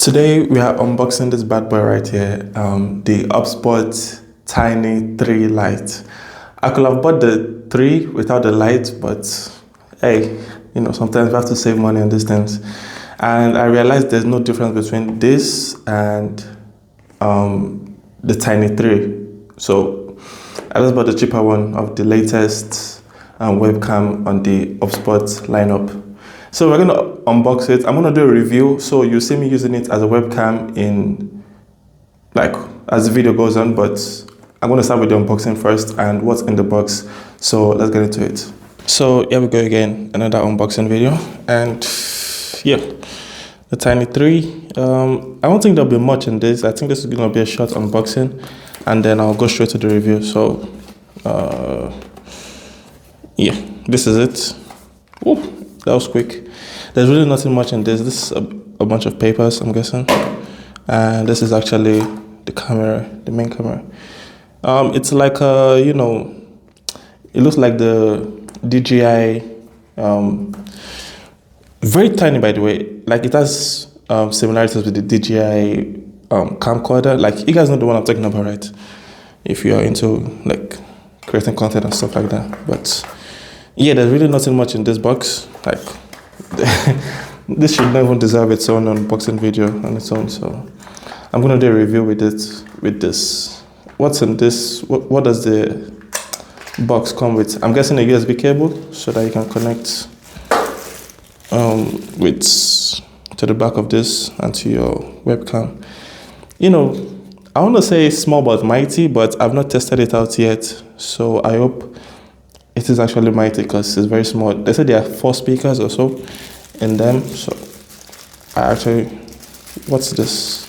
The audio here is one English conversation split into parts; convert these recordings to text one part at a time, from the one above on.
Today we are unboxing this bad boy right here, the OBSBOT Tiny 3 Lite. I could have bought the 3 without the Lite, but hey, sometimes we have to save money on these things. And I realized there's no difference between this and the Tiny 3. So I just bought the cheaper one of the latest webcam on the OBSBOT lineup. So we're gonna unbox it. I'm gonna do a review, so you see me using it as a webcam in as the video goes on, but I'm gonna start with the unboxing first and what's in the box. So let's get into it. So here we go again, another unboxing video, and yeah, the Tiny 3. I don't think there'll be much in this. I think this is gonna be a short unboxing, and then I'll go straight to the review. So yeah, this is it. Ooh, that was quick. There's really nothing much in this. This is a bunch of papers, I'm guessing. And this is actually the camera, the main camera. It's like it looks like the DJI, very tiny by the way. Like it has similarities with the DJI camcorder. Like you guys know the one I'm talking about, right? If you are into like creating content and stuff like that. But yeah, there's really nothing much in this box. Like this should not even deserve its own unboxing video on its own. So I'm gonna do a review with it. With this, what's in this? What does the box come with? I'm guessing a USB cable so that you can connect with to the back of this and to your webcam. I want to say small but mighty, but I've not tested it out yet. So I hope it is actually mighty because it's very small. They said there are 4 speakers or so in them. So I actually, what's this?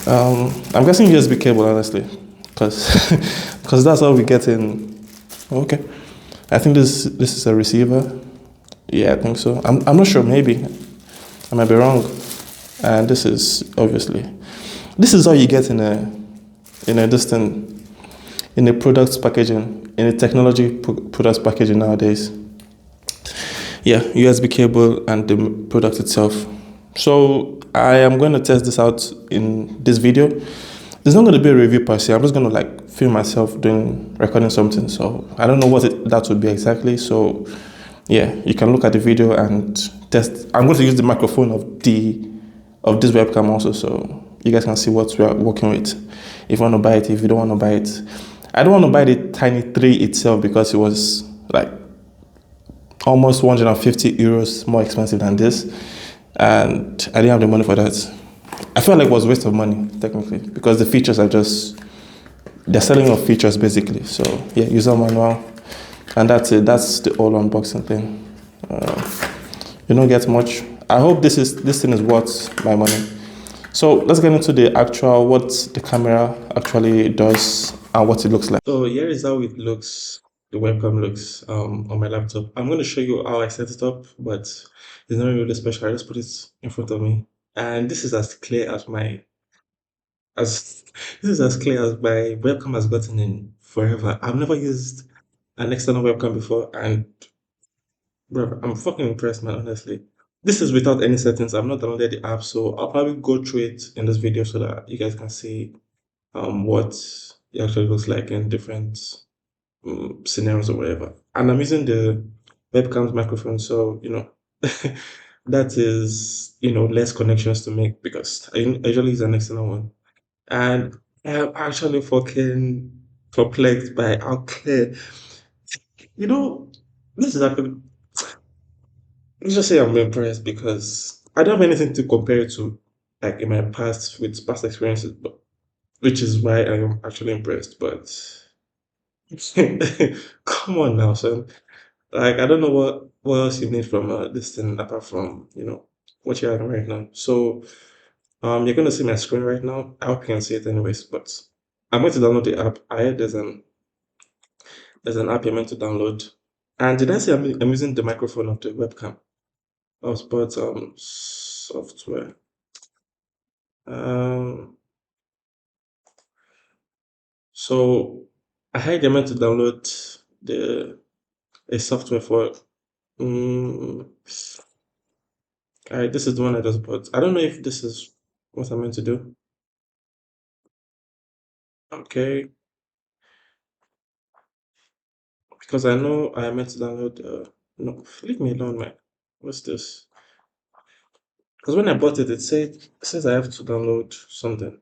I'm guessing USB cable, honestly, because that's all we get in. Okay, I think this is a receiver. Yeah, I think so. I'm not sure. Maybe I might be wrong. And this is all you get in a products packaging, in a technology products packaging nowadays. Yeah, USB cable and the product itself. So I am going to test this out in this video. There's not going to be a review per se. I'm just going to film myself recording something. So I don't know what that would be exactly. So yeah, you can look at the video and test. I'm going to use the microphone of this webcam also, so you guys can see what we are working with. If you want to buy it, if you don't want to buy it. I don't want to buy the Tiny 3 itself because it was like almost 150 euros more expensive than this, and I didn't have the money for that. I felt like it was a waste of money technically because the features are they're selling off features basically. So yeah, user manual, and that's it. That's the whole unboxing thing. You don't get much. I hope this thing is worth my money. So let's get into the actual what the camera actually does and what it looks like. So here is how it looks. The webcam looks on my laptop. I'm going to show you how I set it up, but it's not really special. I just put it in front of me, and this is as clear as as this is as clear as my webcam has gotten in forever. I've never used an external webcam before, and bro, I'm fucking impressed, man. Honestly, this is without any settings. I've not downloaded the app, so I'll probably go through it in this video so that you guys can see what it actually looks like in different scenarios or whatever. And I'm using the webcam's microphone, so that is less connections to make because I usually use an external one. And I'm actually fucking perplexed by how clear. You know, this is actually. Let's just say I'm impressed because I don't have anything to compare it to, like in my past with past experiences, but which is why I am actually impressed. But come on now, son. Like I don't know what else you need from this thing apart from what you're having right now. So you're gonna see my screen right now. I hope you can see it anyways. But I'm going to download the app. I heard there's an app you're meant to download. And did I say I'm using the microphone of the webcam? OBSBOT software. Um, so I had meant to download a software for. Um, All right, this is the one I just bought. I don't know if this is what I'm meant to do. Okay, because I know I meant to download. No, leave me alone, man. What's this? Because when I bought it, it says I have to download something,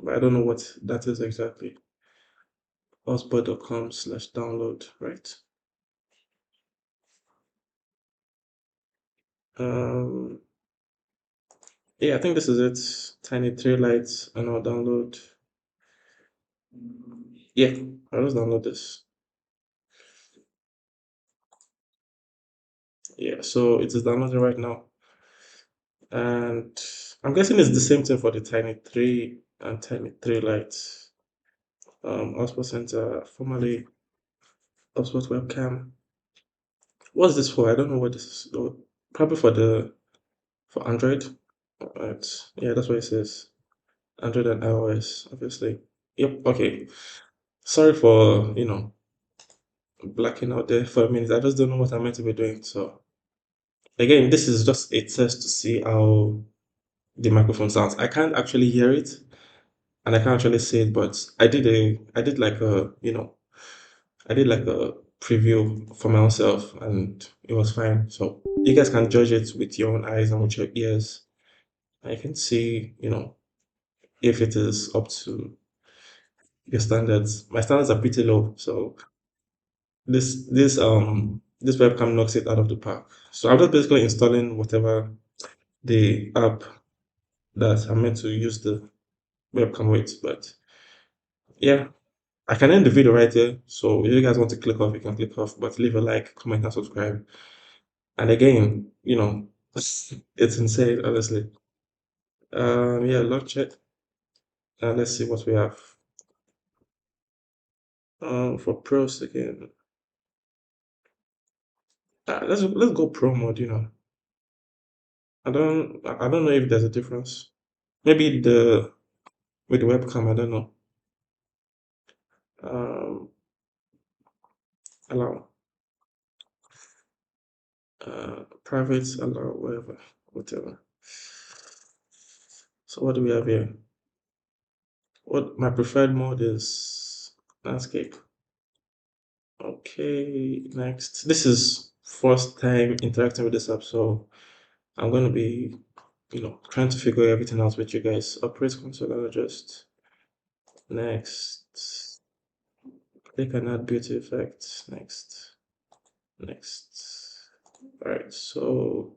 but I don't know what that is exactly. OBSBOT.com/download, right? Um, yeah, I think this is it. Tiny 3 lights, and I'll download. Yeah, I'll just download this. Yeah, so it is downloading right now. And I'm guessing it's the same thing for the Tiny 3 and Tiny 3 lights. Hotspot center, formerly hotspot webcam. What's this for? I don't know what this is. Oh, probably for Android. Right. Yeah, that's what it says. Android and iOS, obviously. Yep. Okay. Sorry for blacking out there for a minute. I just don't know what I'm meant to be doing. So again, this is just a test to see how the microphone sounds. I can't actually hear it, and I can't actually see it, but I did like I did like a preview for myself, and it was fine. So you guys can judge it with your own eyes and with your ears. I can see, if it is up to your standards. My standards are pretty low, so this webcam knocks it out of the park. So I'm just basically installing whatever the app that I'm meant to use the webcam with. But yeah, I can end the video right here. So if you guys want to click off, you can click off. But leave a like, comment, and subscribe. And again, it's insane, honestly. Yeah, launch it. And let's see what we have. For pros again. Let's go pro mode. I don't know if there's a difference. Maybe the with the webcam, I don't know. Um, allow private, allow whatever. So what do we have here? What my preferred mode is landscape. Okay, next. This is first time interacting with this app, so I'm gonna be, trying to figure everything out with you guys. Operate console, I'll just next. Click and add beauty effects. Next. Next. Alright, so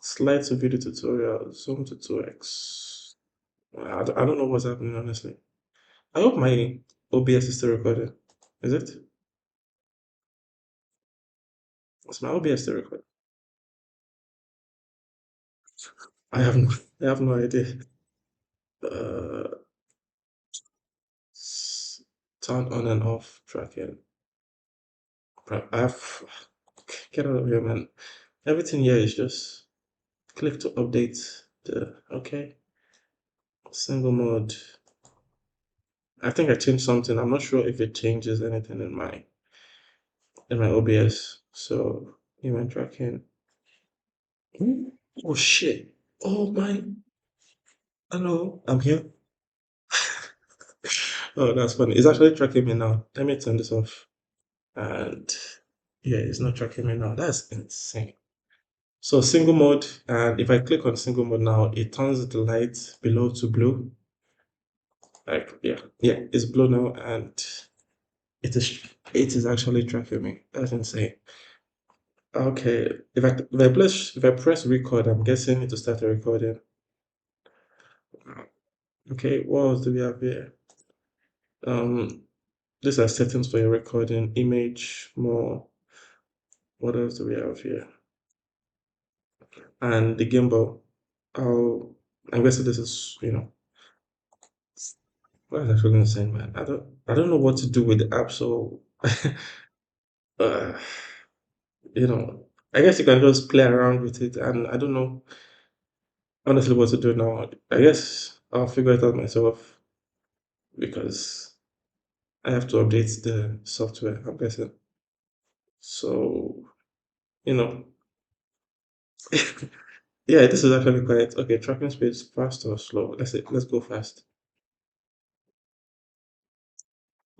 slide to video tutorial, zoom to 2x. I don't know what's happening, honestly. I hope my OBS is still recording. Is it? Is my OBS still recording? I have no, I have no idea. Uh, Turn on and off tracking. I've get out of here, man. Everything here is just click to update the okay single mode. I think I changed something. I'm not sure if it changes anything in my OBS. So event tracking. Oh shit! Oh my! Hello, I'm here. Oh, that's funny. It's actually tracking me now. Let me turn this off. And yeah, it's not tracking me now. That's insane. So single mode, and if I click on single mode now, it turns the light below to blue. Like yeah, it's blue now, and it is actually tracking me. That's insane. Okay, if I press record, I'm guessing it will start the recording. Okay, what else do we have here? Um, these are settings for your recording, image, more. What else do we have here? And the gimbal. Oh, I'm guessing this is, what was I actually gonna say, man? I don't know what to do with the app, so uh, I guess you can just play around with it, and I don't know honestly what to do now. I guess I'll figure it out myself because I have to update the software, I'm guessing. So, Yeah, this is actually quite okay. Tracking speed is fast or slow? Let's go fast.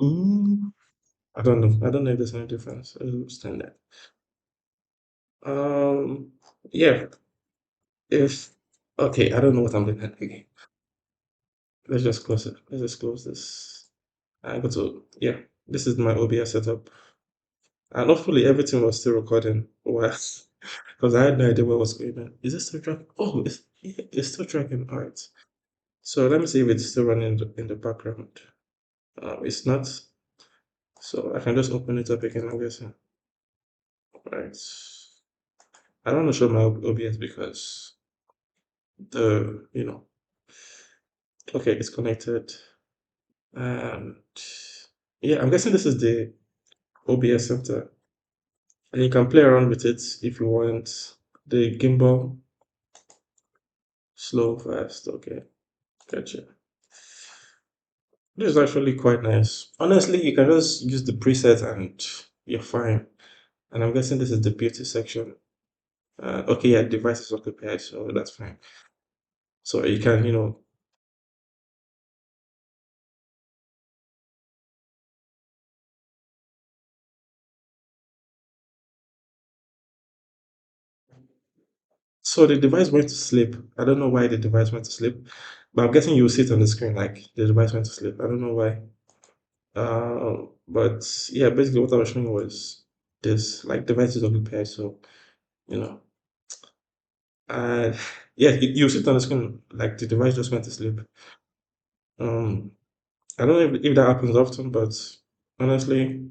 Mm, I don't know. I don't know if there's any difference. Standard. Um, yeah. If okay, I don't know what I'm looking at. Okay, let's just close it. Let's just close this. I go to yeah. This is my OBS setup, and hopefully everything was still recording. Was because I had no idea what was going on. Is it still tracking? Oh, yeah, it's still tracking. All right. So let me see if it's still running in the background. It's not. So I can just open it up again. I'm guessing. Right. I don't want to show my OBS because okay, it's connected. And yeah, I'm guessing this is the OBS center. And you can play around with it if you want. The gimbal, slow, fast. Okay, gotcha. This is actually quite nice. Honestly, you can just use the preset and you're fine. And I'm guessing this is the beauty section. Okay, yeah, device is occupied, so that's fine. So you can, so the device went to sleep. I don't know why the device went to sleep, but I'm guessing you'll see it on the screen like the device went to sleep. I don't know why. But yeah, basically what I was showing was this like device is occupied, so you know, and yeah, you see it on the screen like the device just went to sleep. Um, I don't know if that happens often, but honestly,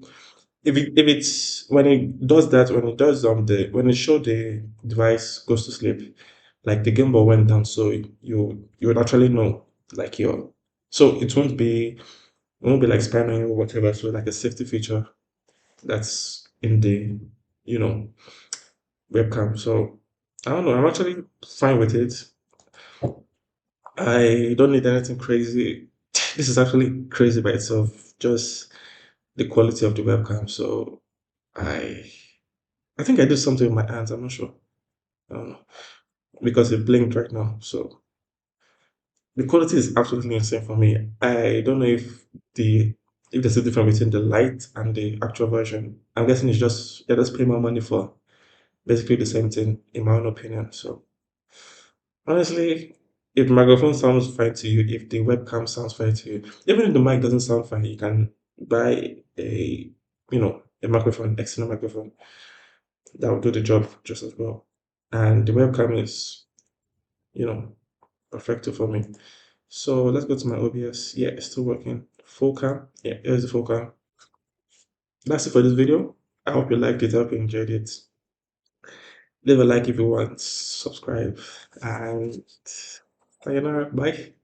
if it's when it does that, when it does the when it show the device goes to sleep, like the gimbal went down, so you would actually know like your so it won't be like spamming you or whatever. So like a safety feature that's in the you know webcam. So I don't know. I'm actually fine with it. I don't need anything crazy. This is actually crazy by itself. Just the quality of the webcam. So I I think I did something with my hands. I'm not sure. I don't know because it blinked right now. So the quality is absolutely insane for me. I don't know the if there's a difference between the Lite and the actual version. I'm guessing it's just you're just paying more money for basically the same thing, in my own opinion. So honestly, if the microphone sounds fine to you, if the webcam sounds fine to you, even if the mic doesn't sound fine, you can buy a microphone, external microphone that will do the job just as well. And the webcam is, you know, perfecto for me. So let's go to my OBS. Yeah, it's still working. Full cam. Yeah, here's the full cam. That's it for this video. I hope you liked it. I hope you enjoyed it. Leave a like if you want, subscribe, and sayonara. Bye.